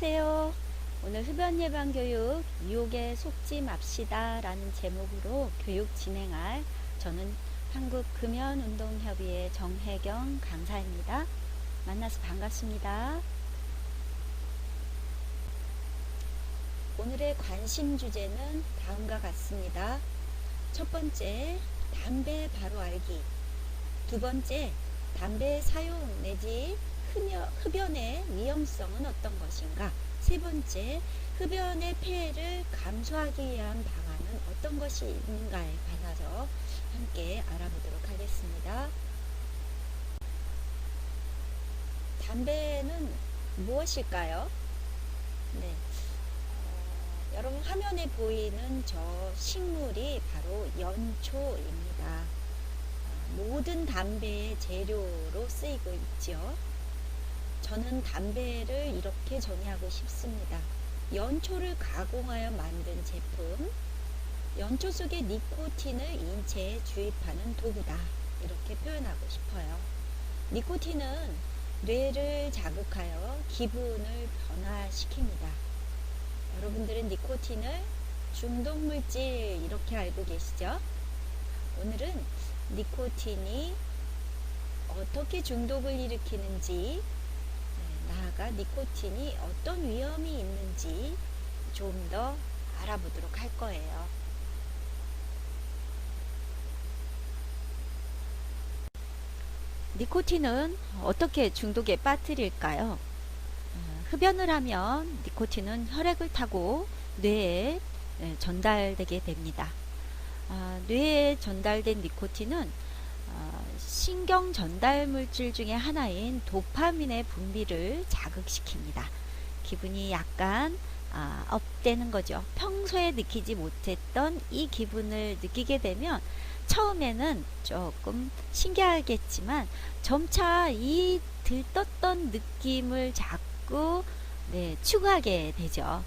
안녕하세요. 오늘 흡연 예방 교육 유혹에 속지 맙시다 라는 제목으로 교육 진행할 저는 한국금연운동협의회 정혜경 강사입니다. 만나서 반갑습니다. 오늘의 관심 주제는 다음과 같습니다. 첫 번째, 담배 바로 알기. 두 번째, 담배 사용 내지 흡연의 위험성은 어떤 것인가. 세 번째, 흡연의 폐해를 감소하기 위한 방안은 어떤 것이 있는가에 관해서 함께 알아보도록 하겠습니다. 담배는 무엇일까요? 네. 여러분 화면에 보이는 저 식물이 바로 연초입니다. 모든 담배의 재료로 쓰이고 있죠. 저는 담배를 이렇게 정의하고 싶습니다. 연초를 가공하여 만든 제품, 연초 속에 니코틴을 인체에 주입하는 도구다. 이렇게 표현하고 싶어요. 니코틴은 뇌를 자극하여 기분을 변화시킵니다. 여러분들은 니코틴을 중독물질 이렇게 알고 계시죠? 오늘은 니코틴이 어떻게 중독을 일으키는지, 나아가 니코틴이 어떤 위험이 있는지 좀 더 알아보도록 할 거예요. 니코틴은 어떻게 중독에 빠뜨릴까요? 흡연을 하면 니코틴은 혈액을 타고 뇌에 전달되게 됩니다. 뇌에 전달된 니코틴은 신경 전달 물질 중에 하나인 도파민의 분비를 자극시킵니다. 기분이 약간 업되는 거죠. 평소에 느끼지 못했던 이 기분을 느끼게 되면 처음에는 조금 신기하겠지만 점차 이 들떴던 느낌을 자꾸 추구하게 되죠.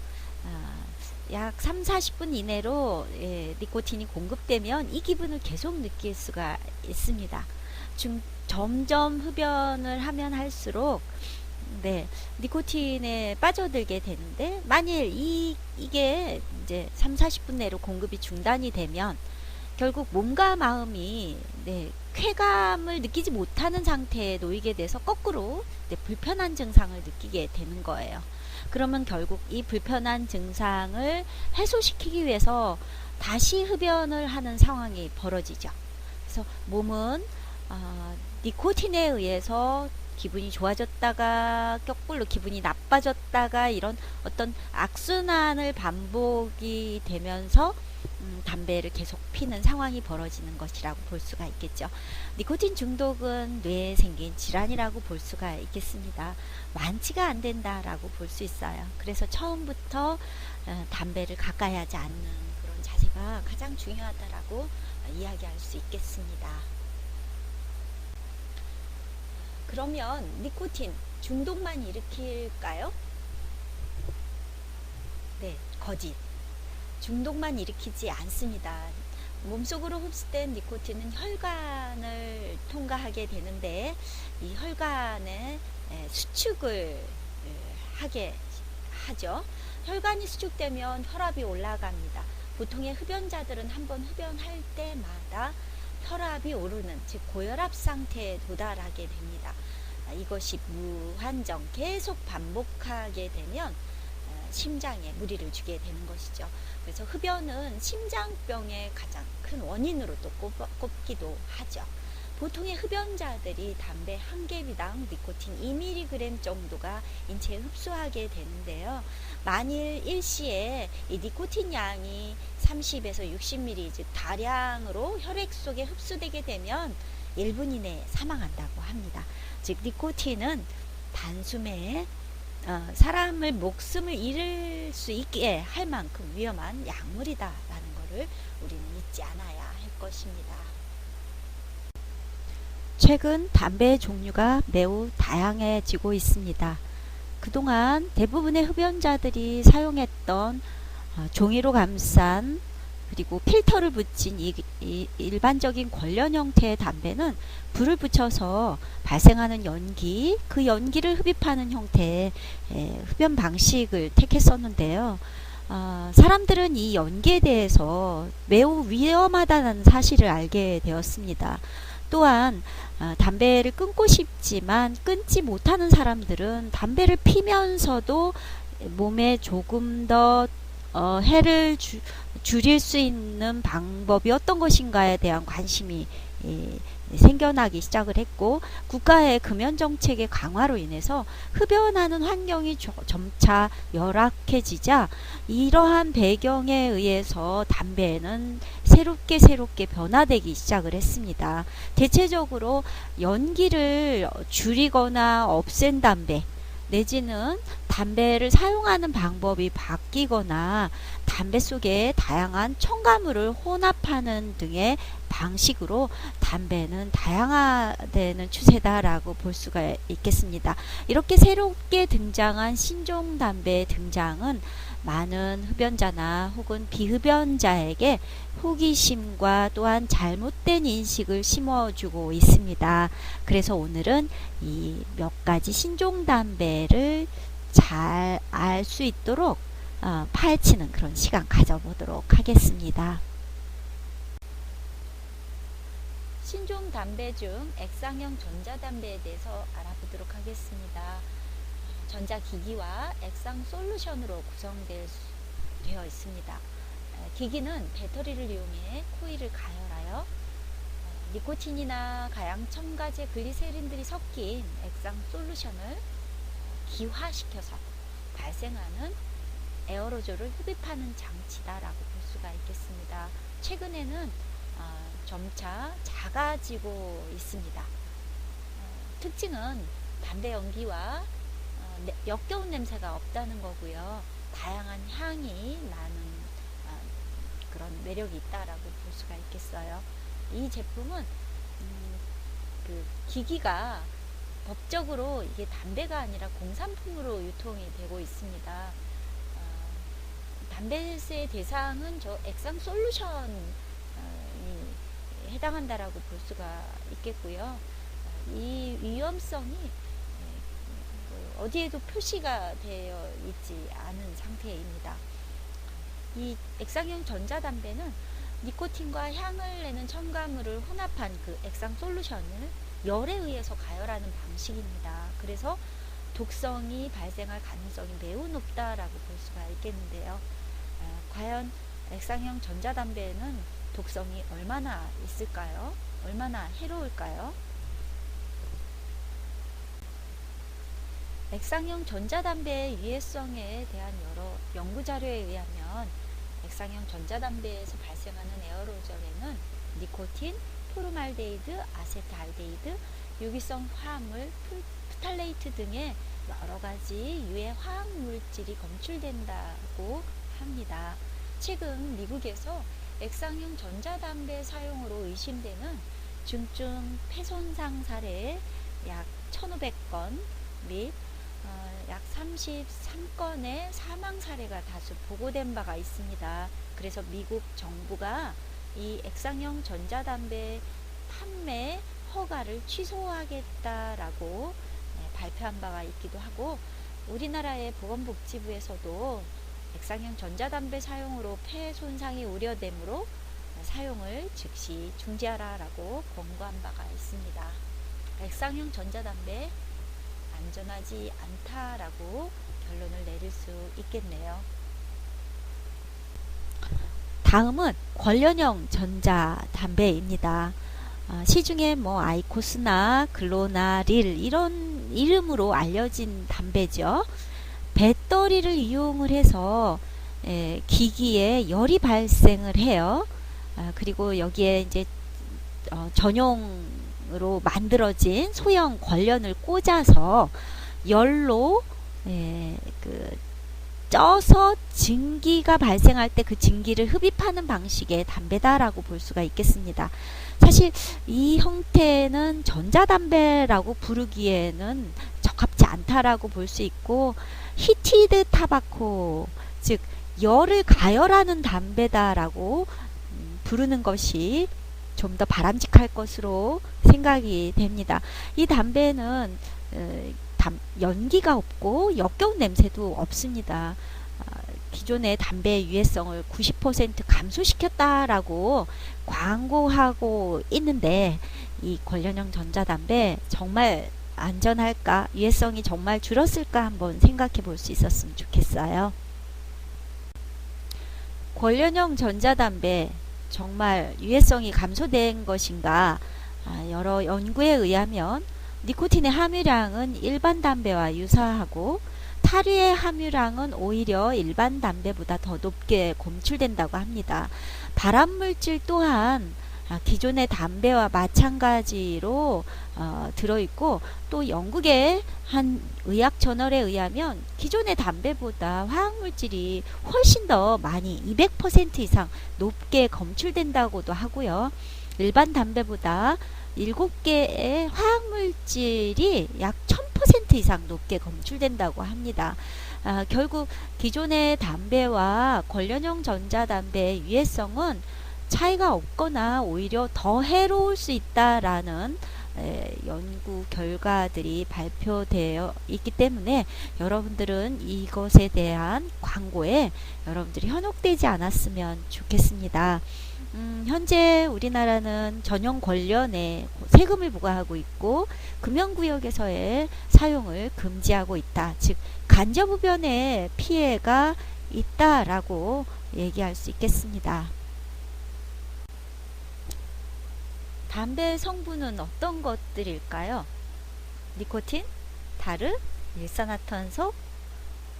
약 3-40분 이내로 니코틴이 공급되면 이 기분을 계속 느낄 수가 있습니다. 점점 흡연을 하면 할수록 니코틴에 빠져들게 되는데, 만일 이게 이제 3-40분 내로 공급이 중단이 되면 결국 몸과 마음이 쾌감을 느끼지 못하는 상태에 놓이게 돼서 거꾸로 불편한 증상을 느끼게 되는 거예요. 그러면 결국 이 불편한 증상을 해소시키기 위해서 다시 흡연을 하는 상황이 벌어지죠. 그래서 몸은 니코틴에 의해서 기분이 좋아졌다가 거꾸로 기분이 나빠졌다가 이런 어떤 악순환을 반복이 되면서 담배를 계속 피는 상황이 벌어지는 것이라고 볼 수가 있겠죠. 니코틴 중독은 뇌에 생긴 질환이라고 볼 수가 있겠습니다. 완치가 안 된다라고 볼 수 있어요. 그래서 처음부터 담배를 가까이 하지 않는 그런 자세가 가장 중요하다라고 이야기할 수 있겠습니다. 그러면 니코틴 중독만 일으킬까요? 네, 거짓. 중독만 일으키지 않습니다. 몸속으로 흡수된 니코틴은 혈관을 통과하게 되는데, 이 혈관에 수축을 하게 하죠. 혈관이 수축되면 혈압이 올라갑니다. 보통의 흡연자들은 한번 흡연할 때마다 혈압이 오르는, 즉 고혈압 상태에 도달하게 됩니다. 이것이 무한정 계속 반복하게 되면 심장에 무리를 주게 되는 것이죠. 그래서 흡연은 심장병의 가장 큰 원인으로 또 꼽기도 하죠. 보통의 흡연자들이 담배 한 개비당 니코틴 2mg 정도가 인체에 흡수하게 되는데요. 만일 일시에 이 니코틴 양이 30에서 60mg, 즉 다량으로 혈액 속에 흡수되게 되면 1분 이내에 사망한다고 합니다. 즉 니코틴은 단숨에 사람의 목숨을 잃을 수 있게 할 만큼 위험한 약물이다 라는 것을 우리는 잊지 않아야 할 것입니다. 최근 담배의 종류가 매우 다양해지고 있습니다. 그동안 대부분의 흡연자들이 사용했던 종이로 감싼 그리고 필터를 붙인 일반적인 관련 형태의 담배는 불을 붙여서 발생하는 연기, 그 연기를 흡입하는 형태의 흡연 방식을 택했었는데요. 사람들은 이 연기에 대해서 매우 위험하다는 사실을 알게 되었습니다. 또한 담배를 끊고 싶지만 끊지 못하는 사람들은 담배를 피면서도 몸에 조금 더 해를 줄일 수 있는 방법이 어떤 것인가에 대한 관심이 생겨나기 시작을 했고, 국가의 금연 정책의 강화로 인해서 흡연하는 환경이 점차 열악해지자 이러한 배경에 의해서 담배는 새롭게 변화되기 시작을 했습니다. 대체적으로 연기를 줄이거나 없앤 담배, 내지는 담배를 사용하는 방법이 바뀌거나 담배 속에 다양한 첨가물을 혼합하는 등의 방식으로 담배는 다양화되는 추세다라고 볼 수가 있겠습니다. 이렇게 새롭게 등장한 신종 담배의 등장은 많은 흡연자나 혹은 비흡연자에게 호기심과 또한 잘못된 인식을 심어주고 있습니다. 그래서 오늘은 이 몇 가지 신종 담배를 잘 알 수 있도록 파헤치는 그런 시간 가져보도록 하겠습니다. 신종 담배 중 액상형 전자담배에 대해서 알아보도록 하겠습니다. 전자기기와 액상 솔루션으로 구성되어 있습니다. 기기는 배터리를 이용해 코일을 가열하여 니코틴이나 가양 첨가제 글리세린들이 섞인 액상 솔루션을 기화시켜서 발생하는 에어로졸을 흡입하는 장치다라고 볼 수가 있겠습니다. 최근에는 점차 작아지고 있습니다. 특징은 담배 연기와 역겨운 냄새가 없다는 거고요. 다양한 향이 나는 그런 매력이 있다라고 볼 수가 있겠어요. 이 제품은 그 기기가 법적으로 이게 담배가 아니라 공산품으로 유통이 되고 있습니다. 담배세의 대상은 저 액상 솔루션이 해당한다라고 볼 수가 있겠고요. 이 위험성이 어디에도 표시가 되어 있지 않은 상태입니다. 이 액상형 전자담배는 니코틴과 향을 내는 첨가물을 혼합한 그 액상 솔루션을 열에 의해서 가열하는 방식입니다. 그래서 독성이 발생할 가능성이 매우 높다라고 볼 수가 있겠는데요. 과연 액상형 전자담배에는 독성이 얼마나 있을까요? 얼마나 해로울까요? 액상형 전자담배의 유해성에 대한 여러 연구자료에 의하면 액상형 전자담배에서 발생하는 에어로졸에는 니코틴, 포르말데히드, 아세트알데히드, 유기성 화합물, 프탈레이트 등의 여러가지 유해 화학물질이 검출된다고 합니다. 최근 미국에서 액상형 전자담배 사용으로 의심되는 중증 폐손상 사례 약 1,500건 및 약 33건의 사망 사례가 다수 보고된 바가 있습니다. 그래서 미국 정부가 이 액상형 전자담배 판매 허가를 취소하겠다라고 발표한 바가 있기도 하고, 우리나라의 보건복지부에서도 액상형 전자담배 사용으로 폐 손상이 우려되므로 사용을 즉시 중지하라라고 권고한 바가 있습니다. 액상형 전자담배 안전하지 않다라고 결론을 내릴 수 있겠네요. 다음은 관련형 전자담배입니다. 시중에 뭐 아이코스나 글로나릴 이런 이름으로 알려진 담배죠. 배터리를 이용을 해서 기기에 열이 발생을 해요. 그리고 여기에 이제 전용으로 만들어진 소형 관련을 꽂아서 열로 쪄서 증기가 발생할 때 그 증기를 흡입하는 방식의 담배다라고 볼 수가 있겠습니다. 사실 이 형태는 전자담배라고 부르기에는 적합지 않다라고 볼 수 있고, 히티드 타바코, 즉 열을 가열하는 담배다라고 부르는 것이 좀 더 바람직할 것으로 생각이 됩니다. 이 담배는 연기가 없고 역겨운 냄새도 없습니다. 기존의 담배의 유해성을 90% 감소시켰다라고 광고하고 있는데 이 관련형 전자담배 정말 안전할까? 유해성이 정말 줄었을까? 한번 생각해 볼 수 있었으면 좋겠어요. 관련형 전자담배 정말 유해성이 감소된 것인가? 여러 연구에 의하면 니코틴의 함유량은 일반 담배와 유사하고 타르의 함유량은 오히려 일반 담배보다 더 높게 검출된다고 합니다. 발암물질 또한 기존의 담배와 마찬가지로 들어있고, 또 영국의 한 의학 저널에 의하면 기존의 담배보다 화학물질이 훨씬 더 많이 200% 이상 높게 검출된다고도 하고요. 일반 담배보다 7개의 화학물질이 약 1000% 이상 높게 검출된다고 합니다. 결국 기존의 담배와 관련형 전자담배의 유해성은 차이가 없거나 오히려 더 해로울 수 있다라는 연구 결과들이 발표되어 있기 때문에 여러분들은 이것에 대한 광고에 여러분들이 현혹되지 않았으면 좋겠습니다. 현재 우리나라는 전용 관련에 세금을 부과하고 있고 금연구역에서의 사용을 금지하고 있다. 즉 간접흡연의 피해가 있다라고 얘기할 수 있겠습니다. 담배 성분은 어떤 것들일까요? 니코틴, 타르, 일산화탄소.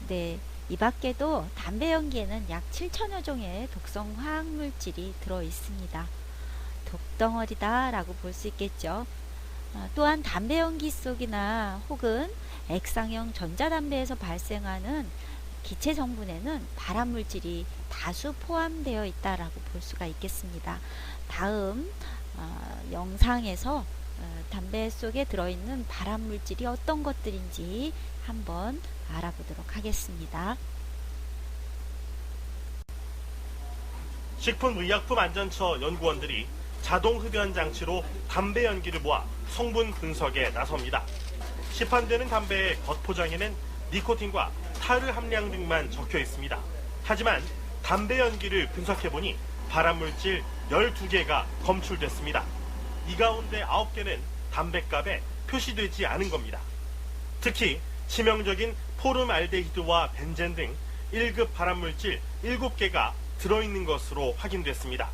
네, 이 밖에도 담배 연기에는 약 7천여 종의 독성 화학물질이 들어 있습니다. 독덩어리다 라고 볼 수 있겠죠. 또한 담배 연기 속이나 혹은 액상형 전자담배에서 발생하는 기체 성분에는 발암물질이 다수 포함되어 있다라고 볼 수가 있겠습니다. 다음 영상에서 담배 속에 들어있는 발암물질이 어떤 것들인지 한번 알아보도록 하겠습니다. 식품의약품안전처 연구원들이 자동 흡연 장치로 담배 연기를 모아 성분 분석에 나섭니다. 시판되는 담배의 겉포장에는 니코틴과 타르 함량 등만 적혀 있습니다. 하지만 담배 연기를 분석해보니 발암물질 12개가 검출됐습니다. 이 가운데 9개는 담배값에 표시되지 않은 겁니다. 특히 치명적인 포름알데히드와 벤젠 등 1급 발암물질 7개가 들어있는 것으로 확인됐습니다.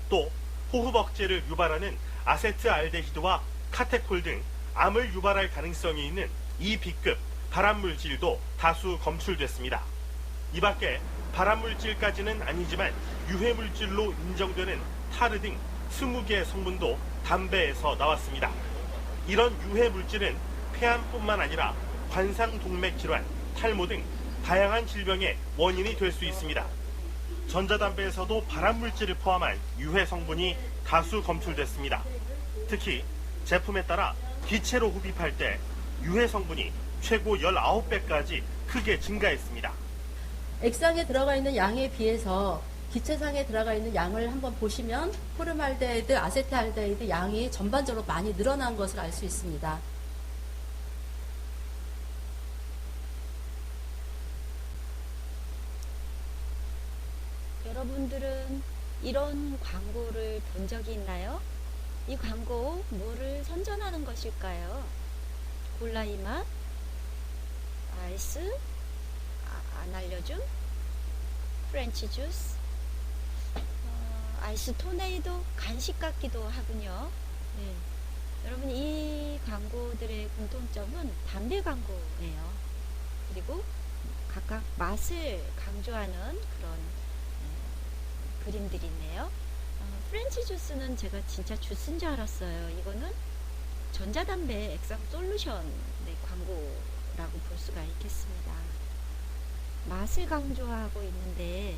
또 호흡억제를 유발하는 아세트알데히드와 카테콜 등 암을 유발할 가능성이 있는 2B급 발암물질도 다수 검출됐습니다. 이 밖에 발암물질까지는 아니지만 유해물질로 인정되는 타르 등 20개 성분도 담배에서 나왔습니다. 이런 유해물질은 폐암뿐만 아니라 관상동맥 질환, 탈모 등 다양한 질병의 원인이 될 수 있습니다. 전자담배에서도 발암물질을 포함한 유해 성분이 다수 검출됐습니다. 특히 제품에 따라 기체로 흡입할 때 유해 성분이 최고 19배까지 크게 증가했습니다. 액상에 들어가 있는 양에 비해서 기체상에 들어가 있는 양을 한번 보시면 포름알데히드, 아세트알데히드 양이 전반적으로 많이 늘어난 것을 알 수 있습니다. 여러분들은 이런 광고를 본 적이 있나요? 이 광고 뭐를 선전하는 것일까요? 콜라이 맛, 아이스, 안 알려줌, 프렌치 주스, 아이스 토네이도, 간식 같기도 하군요. 네. 여러분, 이 광고들의 공통점은 담배 광고예요. 그리고 각각 맛을 강조하는 그런 그림들이 있네요. 프렌치 주스는 제가 진짜 주스인 줄 알았어요. 이거는 전자담배 액상 솔루션 광고라고 볼 수가 있겠습니다. 맛을 강조하고 있는데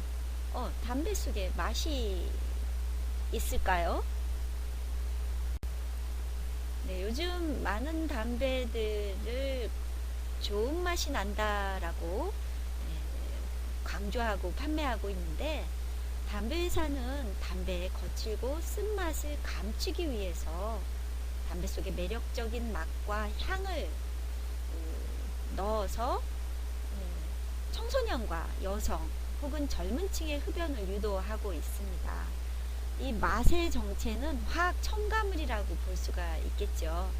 담배 속에 맛이 있을까요? 네, 요즘 많은 담배들을 좋은 맛이 난다라고 강조하고 판매하고 있는데, 담배 회사는 담배의 거칠고 쓴맛을 감추기 위해서 담배 속에 매력적인 맛과 향을 넣어서 청소년과 여성 혹은 젊은 층의 흡연을 유도하고 있습니다. 이 맛의 정체는 화학 첨가물이라고 볼 수가 있겠죠.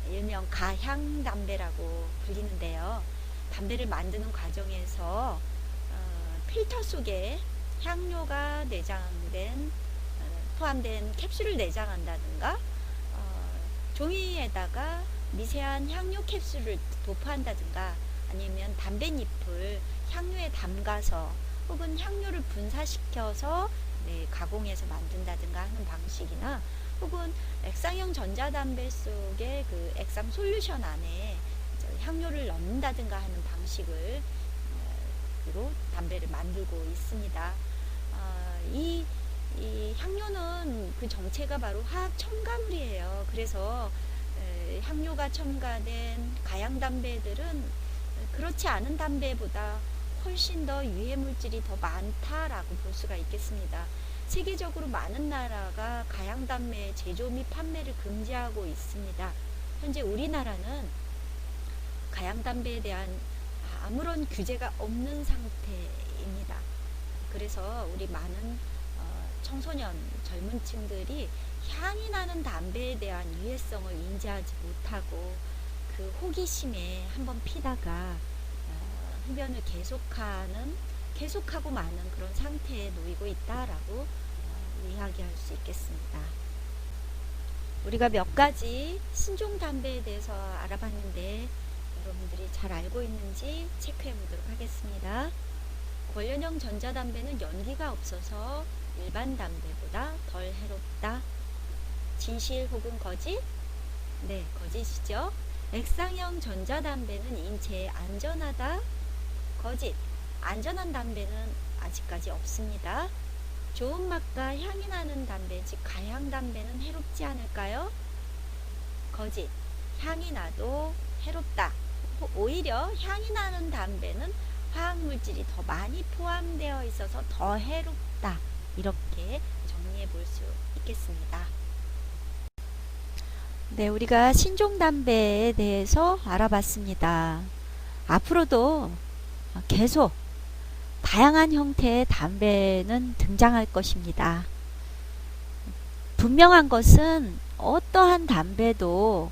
일명 가향 담배라고 불리는데요. 담배를 만드는 과정에서 필터 속에 향료가 포함된 캡슐을 내장한다든가, 종이에다가 미세한 향료 캡슐을 도포한다든가, 아니면 담배잎을 향료에 담가서 혹은 향료를 분사시켜서 가공해서 만든다든가 하는 방식이나, 혹은 액상형 전자담배 속에 그 액상 솔루션 안에 향료를 넣는다든가 하는 방식으로 담배를 만들고 있습니다. 이 향료는 그 정체가 바로 화학 첨가물이에요. 그래서 향료가 첨가된 가양 담배들은 그렇지 않은 담배보다 훨씬 더 유해 물질이 더 많다라고 볼 수가 있겠습니다. 세계적으로 많은 나라가 가양 담배 제조 및 판매를 금지하고 있습니다. 현재 우리나라는 가양 담배에 대한 아무런 규제가 없는 상태입니다. 그래서 우리 많은 청소년, 젊은 층들이 향이 나는 담배에 대한 유해성을 인지하지 못하고 그 호기심에 한번 피다가 흡연을 계속하고 마는 그런 상태에 놓이고 있다라고 이야기할 수 있겠습니다. 우리가 몇 가지 신종 담배에 대해서 알아봤는데, 여러분들이 잘 알고 있는지 체크해 보도록 하겠습니다. 권련형 전자담배는 연기가 없어서 일반 담배보다 덜 해롭다. 진실 혹은 거짓? 네, 거짓이죠. 액상형 전자담배는 인체에 안전하다. 거짓. 안전한 담배는 아직까지 없습니다. 좋은 맛과 향이 나는 담배, 즉 가향 담배는 해롭지 않을까요? 거짓. 향이 나도 해롭다. 오히려 향이 나는 담배는 화학물질이 더 많이 포함되어 있어서 더 해롭다. 이렇게 정리해 볼 수 있겠습니다. 네, 우리가 신종 담배에 대해서 알아봤습니다. 앞으로도 계속 다양한 형태의 담배는 등장할 것입니다. 분명한 것은 어떠한 담배도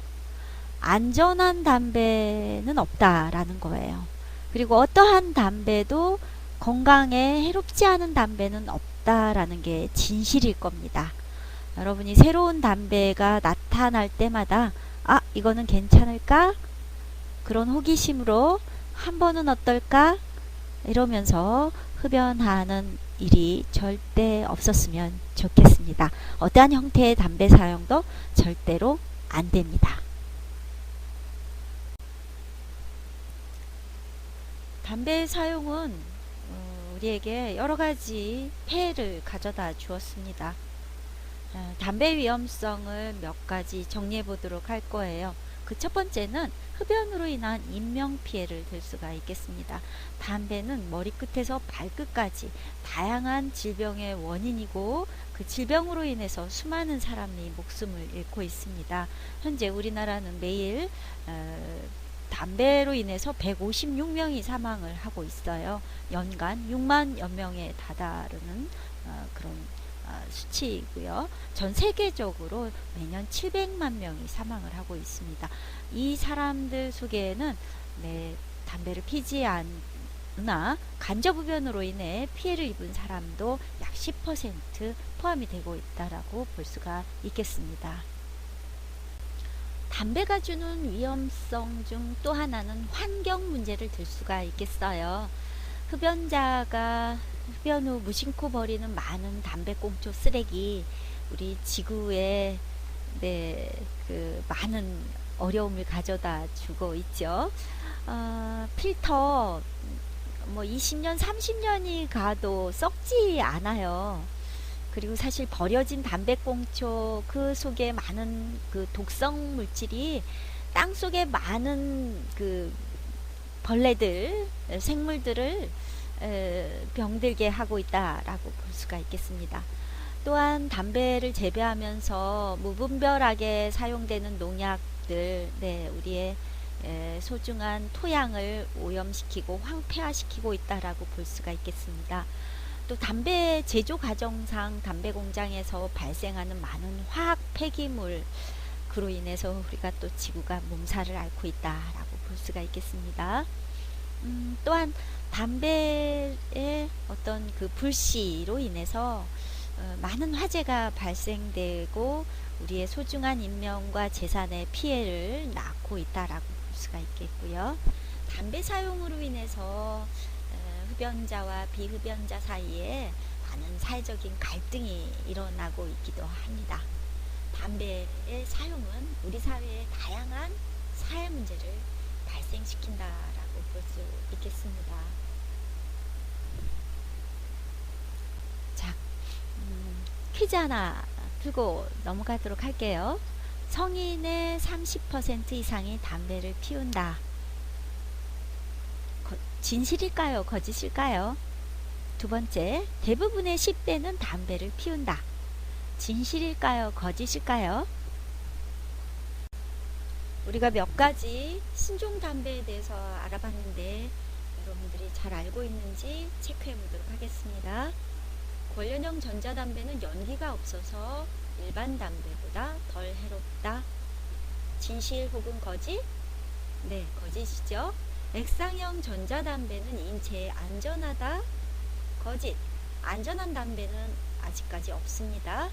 안전한 담배는 없다라는 거예요. 그리고 어떠한 담배도 건강에 해롭지 않은 담배는 없다라는 게 진실일 겁니다. 여러분이 새로운 담배가 나타날 때마다 이거는 괜찮을까? 그런 호기심으로 한 번은 어떨까? 이러면서 흡연하는 일이 절대 없었으면 좋겠습니다. 어떠한 형태의 담배 사용도 절대로 안 됩니다. 담배 사용은 우리에게 여러 가지 폐해를 가져다 주었습니다. 담배 위험성을 몇 가지 정리해 보도록 할 거예요. 그 첫 번째는 흡연으로 인한 인명피해를 들 수가 있겠습니다. 담배는 머리끝에서 발끝까지 다양한 질병의 원인이고, 그 질병으로 인해서 수많은 사람이 목숨을 잃고 있습니다. 현재 우리나라는 매일 담배로 인해서 156명이 사망을 하고 있어요. 연간 6만여 명에 다다르는 그런 수치이고요. 전 세계적으로 매년 700만 명이 사망을 하고 있습니다. 이 사람들 속에는 담배를 피지 않으나 간접흡연으로 인해 피해를 입은 사람도 약 10% 포함이 되고 있다라고 볼 수가 있겠습니다. 담배가 주는 위험성 중 또 하나는 환경 문제를 들 수가 있겠어요. 흡연자가 흡연 후 무심코 버리는 많은 담배꽁초 쓰레기, 우리 지구에 많은 어려움을 가져다 주고 있죠. 필터 20년, 30년이 가도 썩지 않아요. 그리고 사실 버려진 담배꽁초 그 속에 많은 그 독성 물질이 땅 속에 많은 그 벌레들, 생물들을 병들게 하고 있다라고 볼 수가 있겠습니다. 또한 담배를 재배하면서 무분별하게 사용되는 농약들, 우리의 소중한 토양을 오염시키고 황폐화시키고 있다라고 볼 수가 있겠습니다. 또 담배 제조 과정상 담배 공장에서 발생하는 많은 화학 폐기물, 그로 인해서 우리가 또 지구가 몸살을 앓고 있다라고 볼 수가 있겠습니다. 또한 담배의 어떤 그 불씨로 인해서 많은 화재가 발생되고 우리의 소중한 인명과 재산의 피해를 낳고 있다라고 볼 수가 있겠고요. 담배 사용으로 인해서 흡연자와 비흡연자 사이에 많은 사회적인 갈등이 일어나고 있기도 합니다. 담배의 사용은 우리 사회에 다양한 사회 문제를 발생시킨다라고 볼 수 있겠습니다. 자, 퀴즈 하나 풀고 넘어가도록 할게요. 성인의 30% 이상이 담배를 피운다. 진실일까요? 거짓일까요? 두 번째, 대부분의 10대는 담배를 피운다. 진실일까요? 거짓일까요? 우리가 몇 가지 신종 담배에 대해서 알아봤는데 여러분들이 잘 알고 있는지 체크해 보도록 하겠습니다. 권련형 전자담배는 연기가 없어서 일반 담배보다 덜 해롭다. 진실 혹은 거짓? 네, 거짓이죠. 액상형 전자담배는 인체에 안전하다. 거짓. 안전한 담배는 아직까지 없습니다.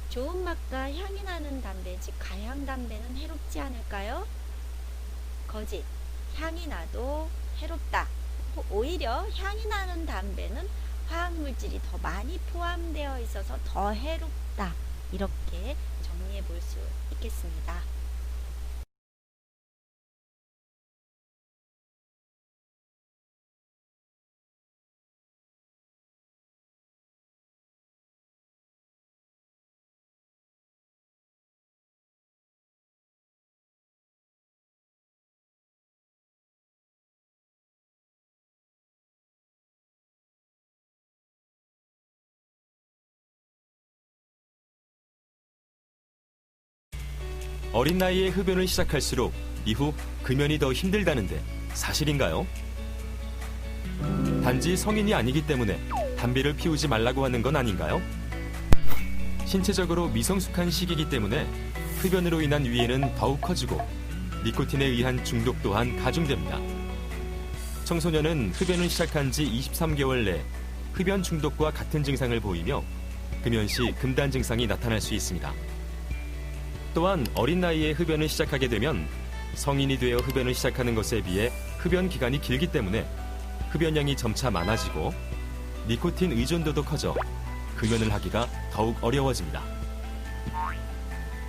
좋은 맛과 향이 나는 담배, 즉 가향 담배는 해롭지 않을까요? 거짓. 향이 나도 해롭다. 오히려 향이 나는 담배는 화학물질이 더 많이 포함되어 있어서 더 해롭다. 이렇게 정리해 볼 수 있겠습니다. 어린 나이에 흡연을 시작할수록 이후 금연이 더 힘들다는데 사실인가요? 단지 성인이 아니기 때문에 담배를 피우지 말라고 하는 건 아닌가요? 신체적으로 미성숙한 시기이기 때문에 흡연으로 인한 위해는 더욱 커지고 니코틴에 의한 중독 또한 가중됩니다. 청소년은 흡연을 시작한 지 23개월 내 흡연 중독과 같은 증상을 보이며 금연 시 금단 증상이 나타날 수 있습니다. 또한 어린 나이에 흡연을 시작하게 되면 성인이 되어 흡연을 시작하는 것에 비해 흡연 기간이 길기 때문에 흡연량이 점차 많아지고 니코틴 의존도도 커져 금연을 하기가 더욱 어려워집니다.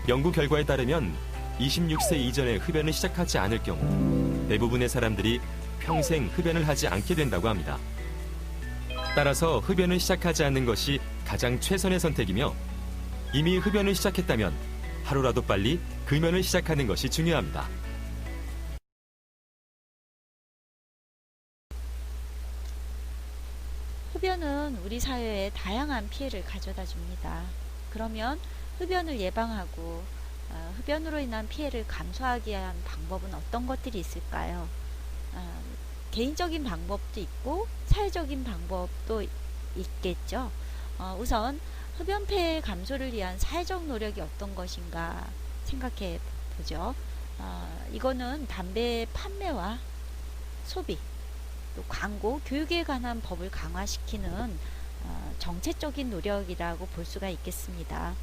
연구 결과에 따르면 26세 이전에 흡연을 시작하지 않을 경우 대부분의 사람들이 평생 흡연을 하지 않게 된다고 합니다. 따라서 흡연을 시작하지 않는 것이 가장 최선의 선택이며 이미 흡연을 시작했다면 하루라도 빨리 금연을 시작하는 것이 중요합니다. 흡연은 우리 사회에 다양한 피해를 가져다 줍니다. 그러면 흡연을 예방하고 흡연으로 인한 피해를 감소하기 위한 방법은 어떤 것들이 있을까요? 개인적인 방법도 있고 사회적인 방법도 있겠죠. 우선 흡연 폐해 감소를 위한 사회적 노력이 어떤 것인가 생각해 보죠. 이거는 담배 판매와 소비, 또 광고, 교육에 관한 법을 강화시키는 정책적인 노력이라고 볼 수가 있겠습니다.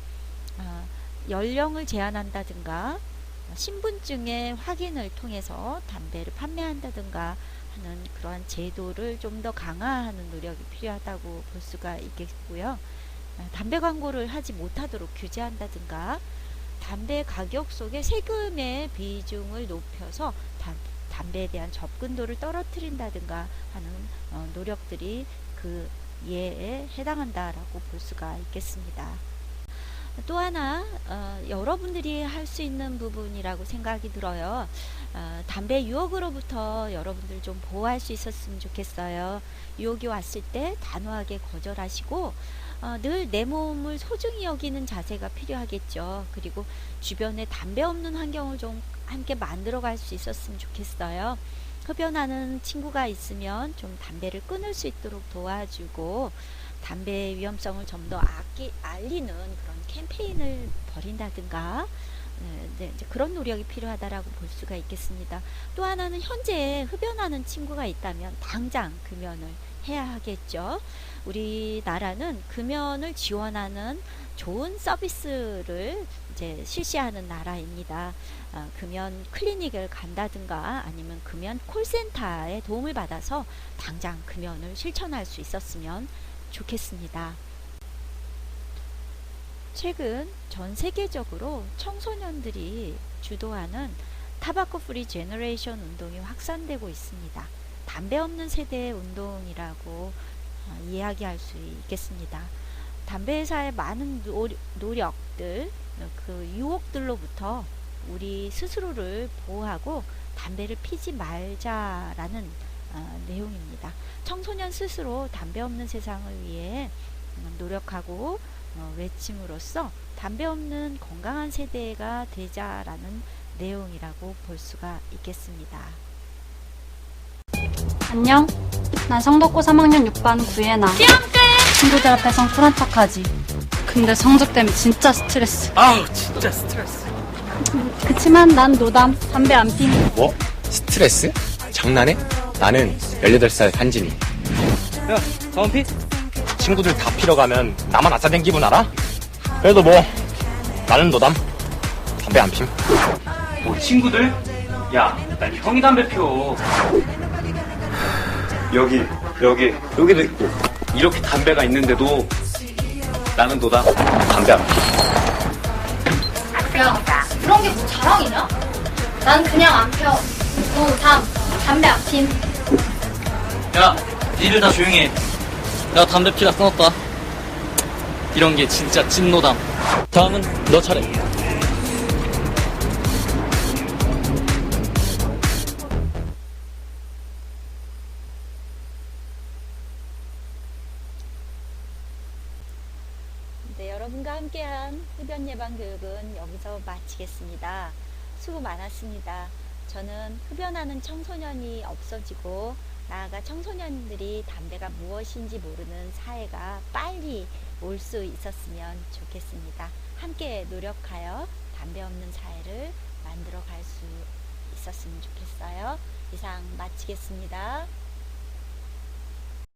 연령을 제한한다든가 신분증의 확인을 통해서 담배를 판매한다든가 하는 그러한 제도를 좀 더 강화하는 노력이 필요하다고 볼 수가 있겠고요. 담배 광고를 하지 못하도록 규제한다든가 담배 가격 속에 세금의 비중을 높여서 담배에 대한 접근도를 떨어뜨린다든가 하는 노력들이 그 예에 해당한다라고 볼 수가 있겠습니다. 또 하나 여러분들이 할 수 있는 부분이라고 생각이 들어요. 담배 유혹으로부터 여러분들 좀 보호할 수 있었으면 좋겠어요. 유혹이 왔을 때 단호하게 거절하시고 늘 내 몸을 소중히 여기는 자세가 필요하겠죠. 그리고 주변에 담배 없는 환경을 좀 함께 만들어 갈 수 있었으면 좋겠어요. 흡연하는 친구가 있으면 좀 담배를 끊을 수 있도록 도와주고 담배의 위험성을 좀 더 알리는 그런 캠페인을 벌인다든가 이제 그런 노력이 필요하다라고 볼 수가 있겠습니다. 또 하나는 현재 흡연하는 친구가 있다면 당장 금연을 해야 하겠죠. 우리나라는 금연을 지원하는 좋은 서비스를 이제 실시하는 나라입니다. 금연 클리닉을 간다든가 아니면 금연 콜센터의 도움을 받아서 당장 금연을 실천할 수 있었으면 좋겠습니다. 최근 전 세계적으로 청소년들이 주도하는 타바코 프리 제너레이션 운동이 확산되고 있습니다. 담배 없는 세대의 운동이라고 이야기할 수 있겠습니다. 담배 회사의 많은 노력들, 그 유혹들로부터 우리 스스로를 보호하고 담배를 피지 말자라는 내용입니다. 청소년 스스로 담배 없는 세상을 위해 노력하고 외침으로써 담배 없는 건강한 세대가 되자라는 내용이라고 볼 수가 있겠습니다. 안녕. 난 성덕고 3학년 6반 구예나. 친구들 앞에선 쿨한 척하지. 근데 성적 때문에 진짜 스트레스. 아우 진짜 스트레스. 그치만 난 노담. 담배 안 핀. 뭐? 스트레스? 장난해? 나는 18살 한진이. 야, 다운피? 친구들 다 피러 가면 나만 아싸된 기분 알아? 그래도 뭐 나는 노담. 담배 안 핌. 뭐 친구들? 야, 난 형이 담배 피워. 여기도 있고 이렇게 담배가 있는데도 나는 노담. 담배 안 피. 야, 그런 게 뭐 자랑이냐? 난 그냥 안 펴. 담배 안 핀. 야, 니들 다 조용히 해. 나 담배 피다 끊었다. 이런 게 진짜 찐노담. 다음은 너 차례. 네, 여러분과 함께한 흡연 예방 교육은 여기서 마치겠습니다. 수고 많았습니다. 저는 흡연하는 청소년이 없어지고 나아가 청소년들이 담배가 무엇인지 모르는 사회가 빨리 올 수 있었으면 좋겠습니다. 함께 노력하여 담배 없는 사회를 만들어 갈 수 있었으면 좋겠어요. 이상 마치겠습니다.